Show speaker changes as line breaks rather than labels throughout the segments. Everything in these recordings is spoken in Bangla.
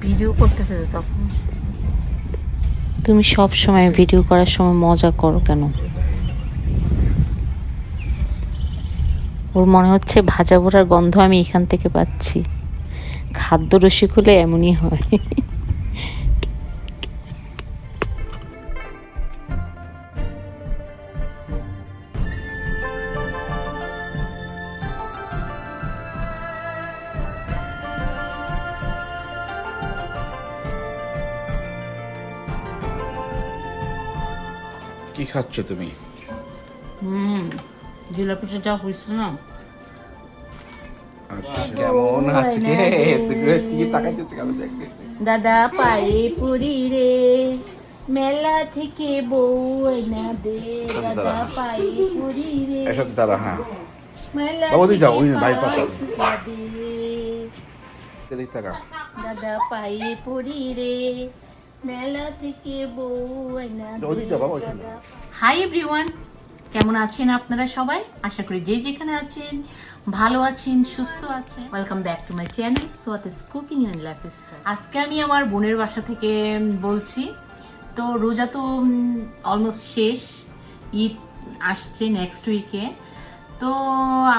ভিডিও করতেছে তখন।
তুমি সব সময় ভিডিও করার সময় মজা করো কেন? ওর মনে হচ্ছে ভাজা পোড়ার গন্ধ আমি এখান থেকে পাচ্ছি। খাদ্য রসিক হলে এমনই হয়।
কি খাচ্ছ তুমি?
জিলাপিটা যা হয়েছে না,
আচ্ছা কেমন আজকে কি তাকাইতেছ কেন দেখতে?
দাদা পায়ে পড়ি রে, মেলা থেকে বউ এনা দে, দাদা পায়ে পড়ি রে,
এসব দাঁড়া, হ্যাঁ
মেলা
বাবা তুই যাও, ওই
থেকে
ভাই পাশে
পাওয়া দে,
এদিক টাকা।
দাদা পায়ে পড়ি রে, মেলা থেকে বউ এনা
ওদিক যাও বাবা, ওইখানে।
হাই এভরিওয়ান, কেমন আছেন আপনারা সবাই? আশা করি যে যেখানে আছেন ভালো আছেন, সুস্থ আছেন। Welcome back to my channel Swati's cooking and lifestyle. আজকে আমি আমার বোনের বাসা থেকে বলছি। তো রোজা তো অলমোস্ট শেষ, ঈদ আসছে নেক্সট উইকে। তো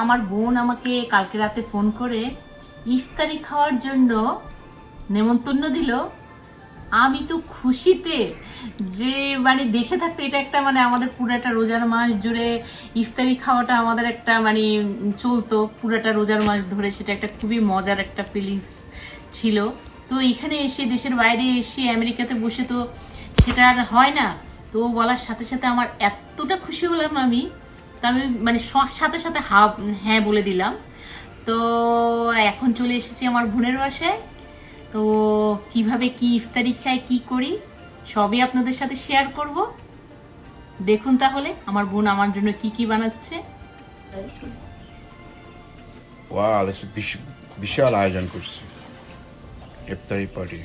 আমার বোন আমাকে কালকে রাতে ফোন করে ইফতারি খাওয়ার জন্য নেমন্তন্ন দিল। আমি তো খুশিতে যে মানে দেশে থাকতে এটা একটা মানে আমাদের পুরাটা রোজার মাস জুড়ে ইফতারি খাওয়াটা আমাদের একটা মানে চলতো পুরাটা রোজার মাস ধরে, সেটা একটা খুবই মজার একটা ফিলিংস ছিল। তো এখানে এসে দেশের বাইরে এসে আমেরিকাতে বসে তো সেটা আর হয় না। তো বলার সাথে সাথে আমার এতটা খুশি হলাম আমি, তো আমি মানে সাথে সাথে হ্যাঁ বলে দিলাম। তো এখন চলে এসেছি আমার বোনের বাসায়। তো কিভাবে কি ইফতারি খাই, কি করি, সবই আপনাদের সাথে শেয়ার করব। দেখুন তাহলে আমার বোন আমার জন্য কি কি বানাচ্ছে।
ওয়াও, বিশাল আয়োজন করছে ইফতারি পার্টি।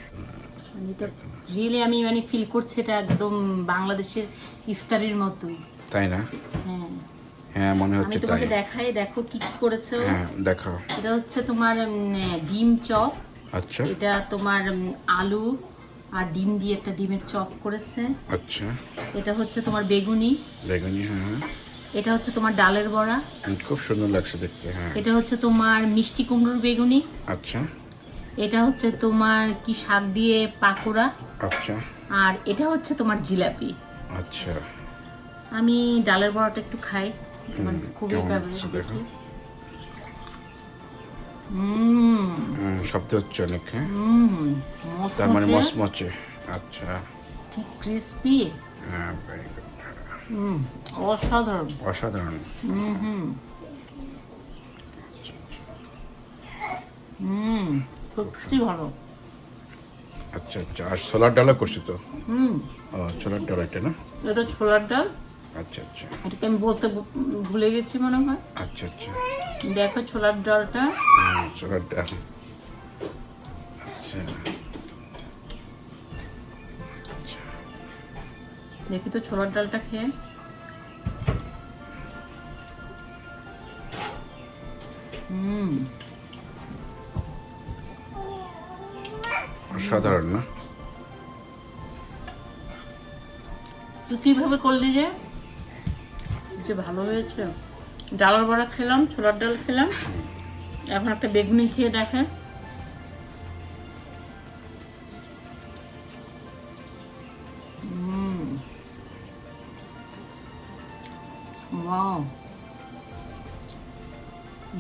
রিয়েলি আমি মানে ফিল করছি এটা একদম বাংলাদেশের ইফতারির মতোই,
তাই না?
হ্যাঁ
হ্যাঁ মনে
আমি
হচ্ছে তাই।
তোমাকে দেখাই, দেখো কি কি করেছে ও।
হ্যাঁ দেখাও।
এটা হচ্ছে তোমার ডিম চপ,
আচ্ছা
এটা তোমার আলু আর ডিম দিয়ে একটা ডিমের চপ করেছে।
আচ্ছা,
এটা হচ্ছে তোমার বেগুনি,
বেগুনি, হ্যাঁ
এটা হচ্ছে তোমার ডালের বড়া,
খুব সুন্দর লাগছে দেখতে। হ্যাঁ
এটা হচ্ছে তোমার মিষ্টি কুমড়োর বেগুনি,
আচ্ছা
এটা হচ্ছে তোমার কি শাক দিয়ে পাকোড়া,
আচ্ছা
আর এটা হচ্ছে তোমার জিলাপি।
আচ্ছা।
আমি ডালের বড়াটা একটু খাই, আমার খুবই
কেমন
ফেভারিট
হচ্ছে দেখো।
দেখি।
শব্দ হচ্ছে অনেক, হ্যাঁ
মচমচে,
তার মানে মচমচে। আচ্ছা
কি ক্রিস্পি,
হ্যাঁ, very good.
অসাধারণ।
অসাধারণ।
সত্যি ভালো।
আচ্ছা আচ্ছা, আর ছোলার ডালও করছি তো। ও ছোলার ডাল এটা না?
এটা ছোলার ডাল,
আচ্ছা আচ্ছা
এটাকে আমি বলতে ভুলে গেছি মনে হয়।
আচ্ছা আচ্ছা,
দেখো ছোলার ডালটা,
ছোলার ডাল। আচ্ছা
দেখি তো ছোলার ডালটা খেয়ে।
অসাধারণ না?
তুই কিভাবে করলি যে যে ভালো হয়েছে। ডালের বড়া খেলাম, ছোলার ডাল খেলাম, এখন একটা বেগুনি খেয়ে দেখে। ওয়াও,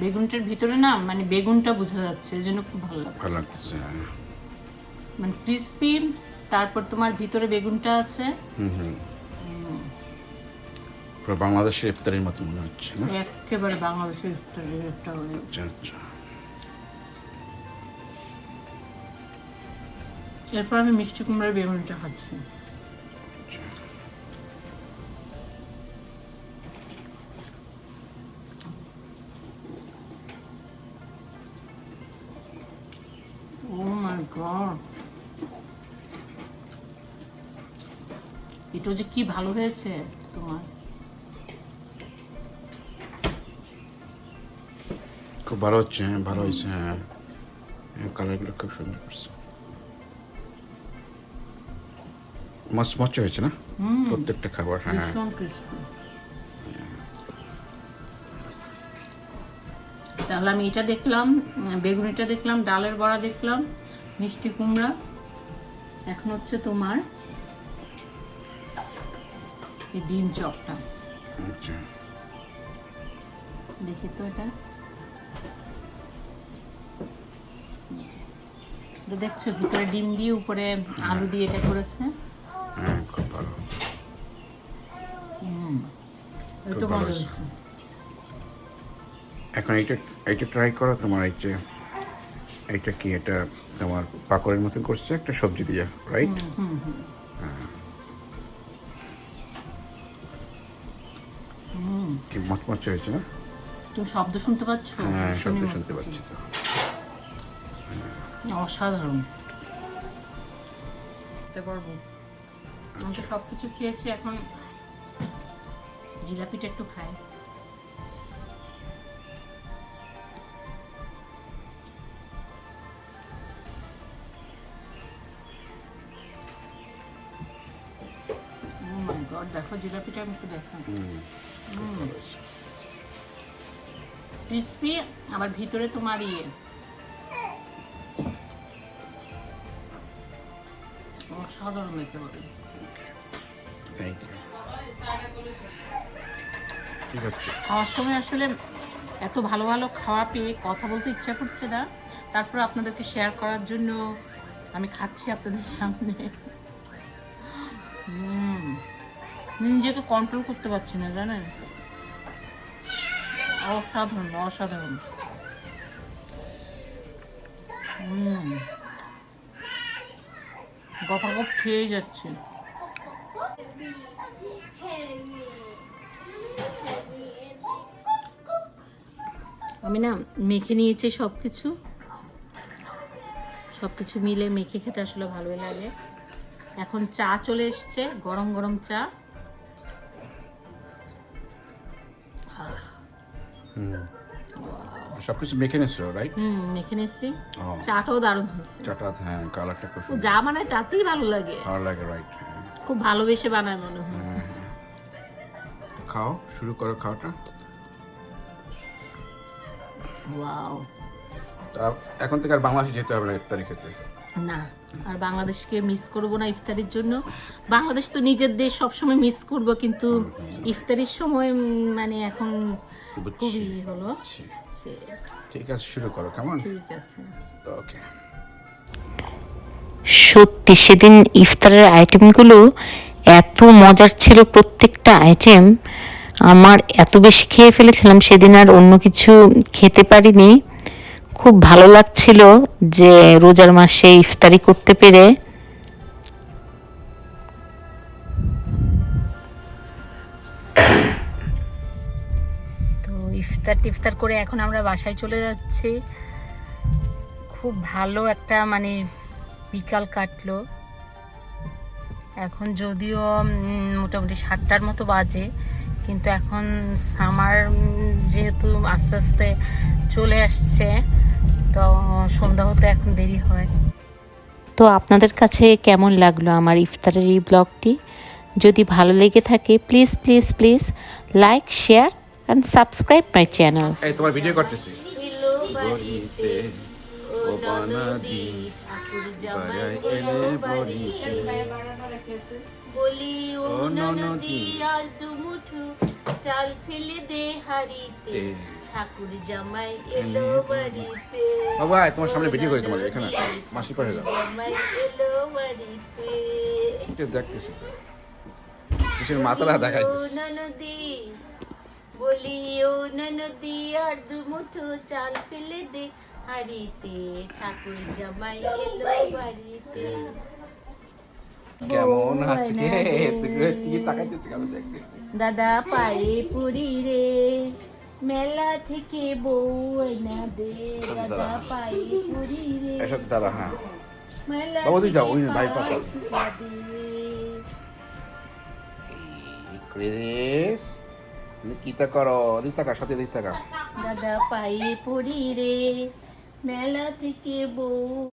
বেগুনটার ভিতরে না মানে বেগুনটা বোঝা যাচ্ছে, এই জন্য খুব ভালো লাগছে।
ভালো লাগতেছে, হ্যাঁ।
মানে ক্রিস্পি, তারপর তোমার ভিতরে বেগুনটা আছে।
পুরো বাংলাদেশের ইফতারির মতো মনে হচ্ছে না?
একেবারে বাংলাদেশের ইফতারের একটা হয়ে।
আচ্ছা আচ্ছা।
এরপর আমি মিষ্টি কুমড়ার বেগুনটা খাচ্ছি। Oh my God, এটা যে কি ভালো হয়েছে তোমার।
খুব ভালো হচ্ছে, হ্যাঁ ভালো হয়েছে, হ্যাঁ কালারগুলো খুব সুন্দর করছে। মচমচে হয়েছে না প্রত্যেকটা খাবার। হ্যাঁ
ভীষণ ক্রিস্পি। তাহলে আমি এটা দেখলাম, বেগুনিটা দেখলাম, ডালের বড়া দেখলাম, মিষ্টি কুমড়া, এখন হচ্ছে তোমার এই ডিম চপটা।
আচ্ছা
দেখি তো এটা, দেখছো ভিতরে ডিম দিয়ে উপরে আলু দিয়ে এটা করেছে।
হ্যাঁ খুব ভালো।
একটু
ভালো
ভালো
হয়েছে।
হয়েছে।
এখন এইটা ট্রাই করো। তোমার এইটা কি, এটা তোমার পাকোড়ের মতন করছে একটা সবজি দিয়ে, রাইট? কি মচমচে হয়েছে না?
তুমি শব্দ শুনতে পাচ্ছ?
হ্যাঁ শব্দ
শুনি
শুনতে
মতো।
পাচ্ছি তো।
অসাধারণ। খেতে পারবো। আমি তো সবকিছু খেয়েছি, এখন জিলাপিটা একটু খাই। Oh my God, দেখো জিলাপিটা আমি একটু দেখলাম। ক্রিসপি, আবার ভিতরে তোমার অসাধারণ দেখতে পাবে।
Thank you. ঠিক আছে।
খাওয়ার সময় আসলে এত ভালো ভালো খাওয়া পেয়ে কথা বলতে ইচ্ছা করছে না, তারপর আপনাদেরকে শেয়ার করার জন্য আমি খাচ্ছি আপনাদের সামনে। নিজেকে কন্ট্রোল করতে পারছি না, জানেন? অসাধারণ অসাধারণ। গপাগপ খেয়ে যাচ্ছে। আমি না মেখে নিয়েছি সবকিছু মিলে মেখে খেতে আসলে ভালোই লাগে। এখন চা চলে এসছে, গরম গরম চা।
সবকিছু মেখে নিছো, রাইট?
মেখে নিয়েছি। চাটাও দারুণ হয়েছে।
চাটা হ্যাঁ, কালারটা খুব
ও যা বানায় তাতেই ভালো লাগে।
ভালো লাগে, রাইট?
খুব ভালোবেসে বানায় মনে হয়।
খাও, শুরু করো খাওয়াটা।
ওয়াও।
এখন থেকে আর বাংলাদেশে যেতে হবে না ইফতারি খেতে।
না, আর বাংলাদেশকে মিস করব না ইফতারির জন্য। বাংলাদেশ তো নিজের দেশ, সবসময় মিস করব, কিন্তু ইফতারির সময় মানে এখন খুবই হলো।
ঠিক আছে, শুরু করো। কেমন?
ঠিক আছে,
ওকে।
সত্যি সেদিন ইফতারের আইটেমগুলো এত মজার ছিল, প্রত্যেকটা আইটেম। আমার এত বেশি খেয়ে ফেলেছিলাম সেদিন, আর অন্য কিছু খেতে পারিনি। খুব ভালো লাগছিল যে রোজার মাসে ইফতারি করতে পেরে।
তো ইফতার করে এখন আমরা বাসায় চলে যাচ্ছি। খুব ভালো একটা মানে বিকাল কাটলো। এখন যদিও মোটামুটি 7টার মতো বাজে, কিন্তু এখন সামার যেহেতু আস্তে আস্তে চলে আসছে, তো সন্ধ্যা হতে এখন দেরি হয়।
তো আপনাদের কাছে কেমন লাগলো আমার ইফতারের এই ব্লগটি? যদি ভালো লেগে থাকে please please please like, share and subscribe my channel.
এই তোমার ভিডিও করতেছি।
বলি ও ননদি আর দুমুঠু চাল ফেলে দে হাড়িতে, ঠাকুর জামাই এলো বাড়িতে।
বাবা তোমার সামনে ভিডিও করি, তোমার এখানে আসো, মাসি পড়ে যাও।
জামাই এলো বাড়িতে।
এটা দেখতেছি তো, কিসের মাথাটা দেখাইছিস?
ও ননদি, বলি ও ননদি আর দুমুঠু চাল ফেলে দে হাড়িতে, ঠাকুর জামাই এলো বাড়িতে।
কেমন আজকে তুই তাকাইতেছিস কেন দেখতে?
দাদা পায়ে পড়ি রে, মেলা থেকে বউ এনে দে, দাদা পায়ে পড়ি রে,
এসব দাঁড়া। হ্যাঁ
মেলা
বাবা তুই যাও, ওই
থেকে
ভাই পাশে।
পায়ে দে।
ক্রিস কিতা করো? দিক টাকা, সাথে দিক টাকা।
দাদা পায়ে পড়ি রে, মেলা থেকে বউ